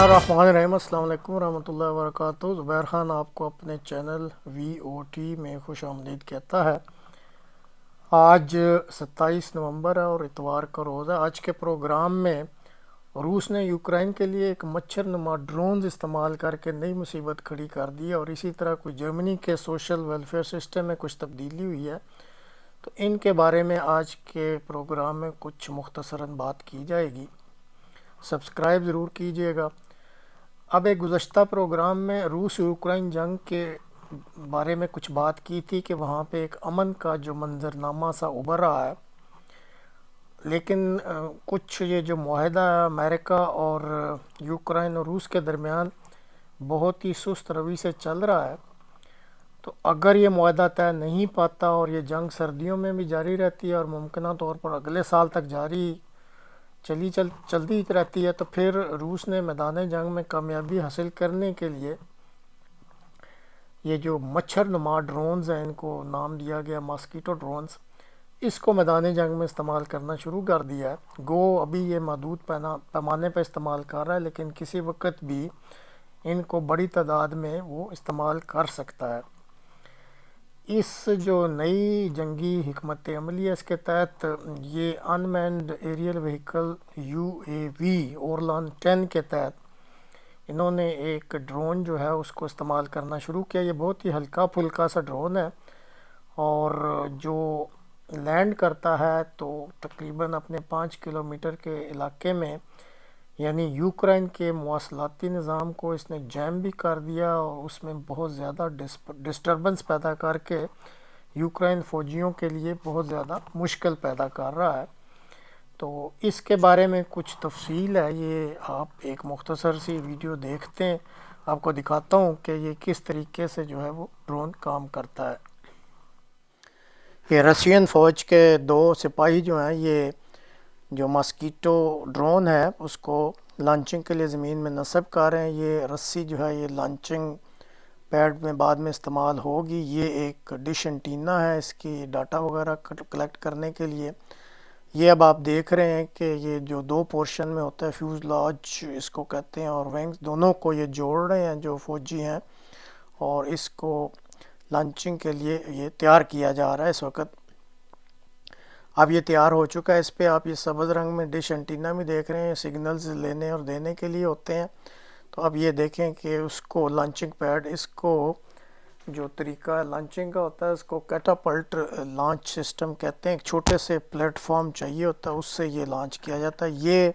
बिस्मिल्लाहिर्रहमानिर्रहीम। अस्सलाम वालेकुम रहमतुल्लाहि व बरकातुहू। ज़ुबैर ख़ान आपको अपने चैनल VOT में खुश आमदीद कहता है। आज 27 नवंबर है और इतवार का रोज़ है। आज के प्रोग्राम में रूस ने यूक्रेन के लिए एक मच्छर नुमा ड्रोन्स इस्तेमाल करके नई मुसीबत खड़ी कर दी है, और इसी तरह कुछ जर्मनी के सोशल वेलफेयर सिस्टम में कुछ तब्दीली हुई है। तो इनके बारे में आज के प्रोग्राम में कुछ मुख्तसरन बात की जाएगी। सब्सक्राइब ज़रूर कीजिएगा। अब एक गुज़श्ता प्रोग्राम में रूस यूक्रेन जंग के बारे में कुछ बात की थी कि वहाँ पे एक अमन का जो मंजरनामा सा उभर रहा है, लेकिन कुछ ये जो मुआहदा है अमेरिका और यूक्रेन और रूस के दरमियान बहुत ही सुस्त रवि से चल रहा है। तो अगर ये मुआहदा तय नहीं पाता और ये जंग सर्दियों में भी जारी रहती है और मुमकिन तौर पर अगले साल तक जारी चलती रहती है, तो फिर रूस ने मैदान जंग में कामयाबी हासिल करने के लिए ये जो मच्छर नुमा ड्रोन्स हैं, इनको नाम दिया गया मॉस्किटो ड्रोन्स, इसको मैदान जंग में इस्तेमाल करना शुरू कर दिया है। गो अभी ये महदूद पैमाने पर इस्तेमाल कर रहा है, लेकिन किसी वक्त भी इनको बड़ी तादाद में वो इस्तेमाल कर सकता है। इस जो नई जंगी हिकमत अमली है, इसके तहत ये unmanned aerial vehicle UAV Orlan 10 के तहत इन्होंने एक ड्रोन जो है उसको इस्तेमाल करना शुरू किया। ये बहुत ही हल्का फुल्का सा ड्रोन है और जो लैंड करता है तो तकरीबन अपने 5 किलोमीटर के इलाके में, यानी यूक्रेन के मवासलाती निज़ाम को इसने जैम भी कर दिया और उसमें बहुत ज़्यादा डिस्टर्बेंस पैदा करके यूक्रेन फ़ौजियों के लिए बहुत ज़्यादा मुश्किल पैदा कर रहा है। तो इसके बारे में कुछ तफसील है, ये आप एक मुख्तसर सी वीडियो देखते हैं, आपको दिखाता हूँ कि ये किस तरीके से जो है वो ड्रोन काम करता है। ये रशियन फ़ौज के 2 सिपाही जो हैं, ये जो मॉस्किटो ड्रोन है उसको लॉन्चिंग के लिए ज़मीन में नस्ब कर रहे हैं। ये रस्सी जो है ये लॉन्चिंग पैड में बाद में इस्तेमाल होगी। ये एक डिश एंटीना है इसकी डाटा वगैरह कलेक्ट करने के लिए। ये अब आप देख रहे हैं कि ये जो 2 पोर्शन में होता है, फ्यूज़लाज इसको कहते हैं, और विंग्स, दोनों को ये जोड़ रहे हैं जो फ़ौजी हैं, और इसको लॉन्चिंग के लिए ये तैयार किया जा रहा है इस वक्त। अब ये तैयार हो चुका है। इस पे आप ये सब्ज़ रंग में डिश एंटीना भी देख रहे हैं, सिग्नल्स लेने और देने के लिए होते हैं। तो अब ये देखें कि उसको लॉन्चिंग पैड, इसको जो तरीका लॉन्चिंग का होता है इसको कैटापल्ट लॉन्च सिस्टम कहते हैं। एक छोटे से प्लेटफॉर्म चाहिए होता है, उससे ये लॉन्च किया जाता है। ये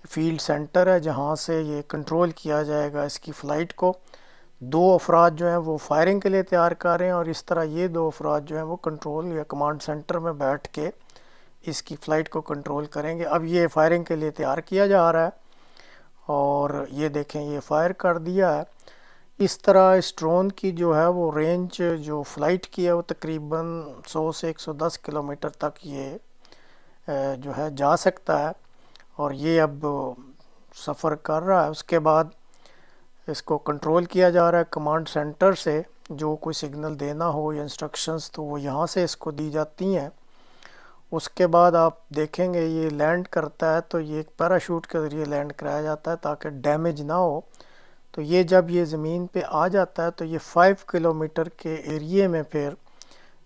फील्ड सेंटर है जहाँ से ये कंट्रोल किया जाएगा इसकी फ़्लाइट को। 2 अफराद जो हैं वो फायरिंग के लिए तैयार कर रहे हैं, और इस तरह ये 2 अफराद जो हैं वो कंट्रोल या कमांड सेंटर में बैठ के इसकी फ़्लाइट को कंट्रोल करेंगे। अब ये फायरिंग के लिए तैयार किया जा रहा है और ये देखें ये फायर कर दिया है। इस तरह इस ड्रोन की जो है वो रेंज जो फ़्लाइट की है वो तकरीबन 100 से 110 किलोमीटर तक ये जो है जा सकता है, और ये अब सफ़र कर रहा है। उसके बाद इसको कंट्रोल किया जा रहा है कमांड सेंटर से। जो कोई सिग्नल देना हो या इंस्ट्रक्शंस तो वो यहाँ से इसको दी जाती हैं। उसके बाद आप देखेंगे ये लैंड करता है, तो ये एक पैराशूट के ज़रिए लैंड कराया जाता है ताकि डैमेज ना हो। तो ये जब ये ज़मीन पे आ जाता है तो ये 5 किलोमीटर के एरिए में फिर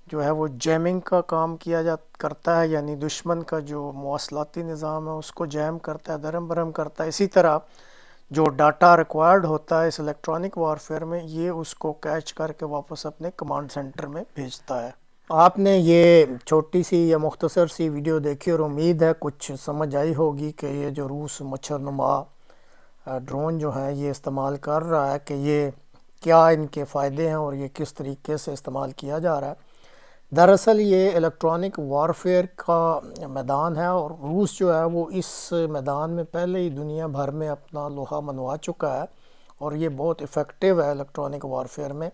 जो है वो जैमिंग का काम करता है, यानी दुश्मन का जो मवासलाती निज़ाम है उसको जैम करता है, दरम बरम करता है। इसी तरह जो डाटा रिक्वायर्ड होता है इस इलेक्ट्रॉनिक वारफेयर में, ये उसको कैच करके वापस अपने कमांड सेंटर में भेजता है। आपने ये छोटी सी या मुख्तसर सी वीडियो देखी और उम्मीद है कुछ समझ आई होगी कि ये जो रूस मच्छर नुमा ड्रोन जो है ये इस्तेमाल कर रहा है कि ये क्या इनके फ़ायदे हैं और ये किस तरीके से इस्तेमाल किया जा रहा है। दरअसल ये इलेक्ट्रॉनिक वारफेयर का मैदान है, और रूस जो है वो इस मैदान में पहले ही दुनिया भर में अपना लोहा मनवा चुका है, और ये बहुत इफ़ेक्टिव है इलेक्ट्रॉनिक वारफेयर में।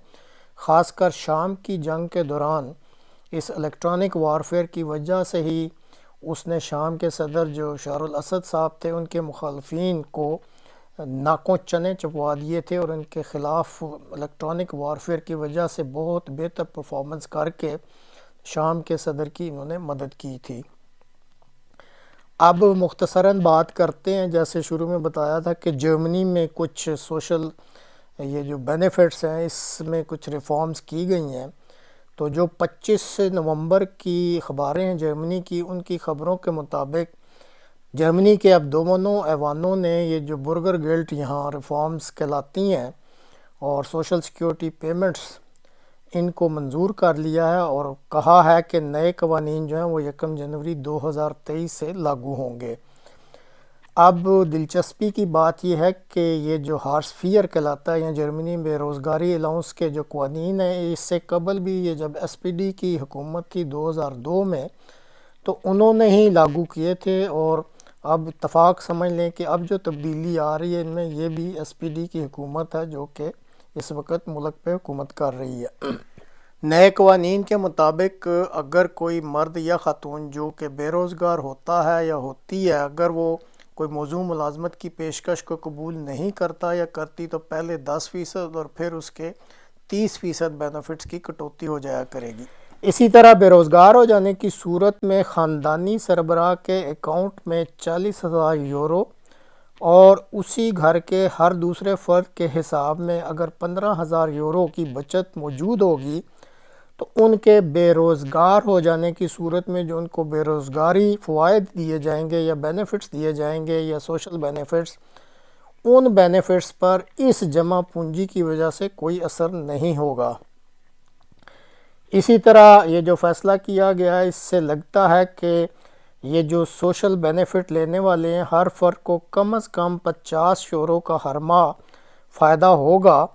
ख़ासकर शाम की जंग के दौरान इस इलेक्ट्रॉनिक वारफेयर की वजह से ही उसने शाम के सदर जो बशर असद साहब थे उनके मुखालफिन को नाकों चने चबवा दिए थे, और उनके ख़िलाफ़ इलेक्ट्रॉनिक वारफेयर की वजह से बहुत बेहतर परफॉर्मेंस करके शाम के सदर की इन्होंने मदद की थी। اب مختصراً بات کرتے ہیں، جیسے شروع میں بتایا تھا کہ جرمنی میں کچھ سوشل یہ جو بینیفٹس ہیں اس میں کچھ ریفارمز کی گئی ہیں۔ تو جو 25 نومبر کی خبریں ہیں جرمنی کی، ان کی خبروں کے مطابق جرمنی کے اب دونوں ایوانوں نے یہ جو برگر گلٹ یہاں ریفارمز کہلاتی ہیں اور سوشل سیکیورٹی پیمنٹس، ان کو منظور کر لیا ہے اور کہا ہے کہ نئے قوانین جو ہیں وہ 1 جنوری 2023 سے لاگو ہوں گے۔ اب دلچسپی کی بات یہ ہے کہ یہ جو ہارس فیئر کہلاتا ہے یا جرمنی بے روزگاری الاؤنس کے جو قوانین ہیں، اس سے قبل بھی یہ جب ایس پی ڈی کی حکومت تھی 2002 میں، تو انہوں نے ہی لاگو کیے تھے، اور اب اتفاق سمجھ لیں کہ اب جو تبدیلی آ رہی ہے ان میں یہ بھی ایس پی ڈی کی حکومت ہے جو کہ اس وقت ملک پہ حکومت کر رہی ہے۔ نئے قوانین کے مطابق اگر کوئی مرد یا خاتون جو کہ بے روزگار ہوتا ہے یا ہوتی ہے، اگر وہ کوئی موزوں ملازمت کی پیشکش کو قبول نہیں کرتا یا کرتی، تو پہلے 10% اور پھر اس کے 30% بینیفٹس کی کٹوتی ہو جایا کرے گی۔ اسی طرح بے روزگار ہو جانے کی صورت میں خاندانی سربراہ کے اکاؤنٹ میں 40,000 یورو اور اسی گھر کے ہر دوسرے فرد کے حساب میں اگر 15,000 یورو کی بچت موجود ہوگی، تو ان کے بے روزگار ہو جانے کی صورت میں جو ان کو بے روزگاری فوائد دیے جائیں گے یا بینیفٹس دیے جائیں گے یا سوشل بینیفٹس، ان بینیفٹس پر اس جمع پونجی کی وجہ سے کوئی اثر نہیں ہوگا۔ اسی طرح یہ جو فیصلہ کیا گیا ہے، اس سے لگتا ہے کہ یہ جو سوشل بینیفٹ لینے والے ہیں ہر فرد کو کم از کم 50 یورو کا ہر ماہ فائدہ ہوگا۔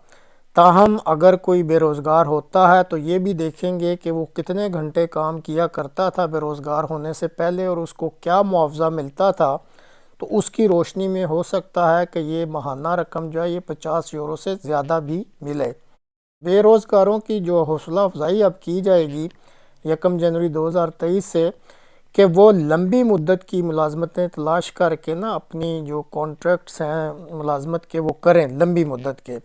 تاہم اگر کوئی بے روزگار ہوتا ہے تو یہ بھی دیکھیں گے کہ وہ کتنے گھنٹے کام کیا کرتا تھا بے روزگار ہونے سے پہلے اور اس کو کیا معاوضہ ملتا تھا، تو اس کی روشنی میں ہو سکتا ہے کہ یہ ماہانہ رقم جو ہے یہ 50 یورو سے زیادہ بھی ملے۔ بے روزگاروں کی جو حوصلہ افزائی اب کی جائے گی 1 جنوری 2023 سے، کہ وہ لمبی مدت کی ملازمتیں تلاش کر کے اپنی جو کانٹریکٹس ہیں ملازمت کے وہ کریں لمبی مدت کے،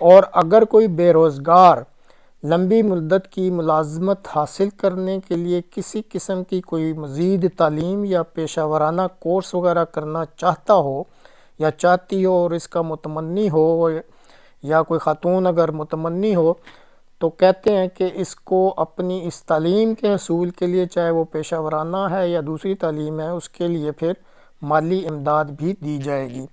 اور اگر کوئی بے روزگار لمبی مدت کی ملازمت حاصل کرنے کے لیے کسی قسم کی کوئی مزید تعلیم یا پیشہ ورانہ کورس وغیرہ کرنا چاہتا ہو یا چاہتی ہو اور اس کا متمنی ہو، یا کوئی خاتون اگر متمنی ہو، تو کہتے ہیں کہ اس کو اپنی اس تعلیم کے حصول کے لیے، چاہے وہ پیشہ ورانہ ہے یا دوسری تعلیم ہے، اس کے لیے پھر مالی امداد بھی دی جائے گی۔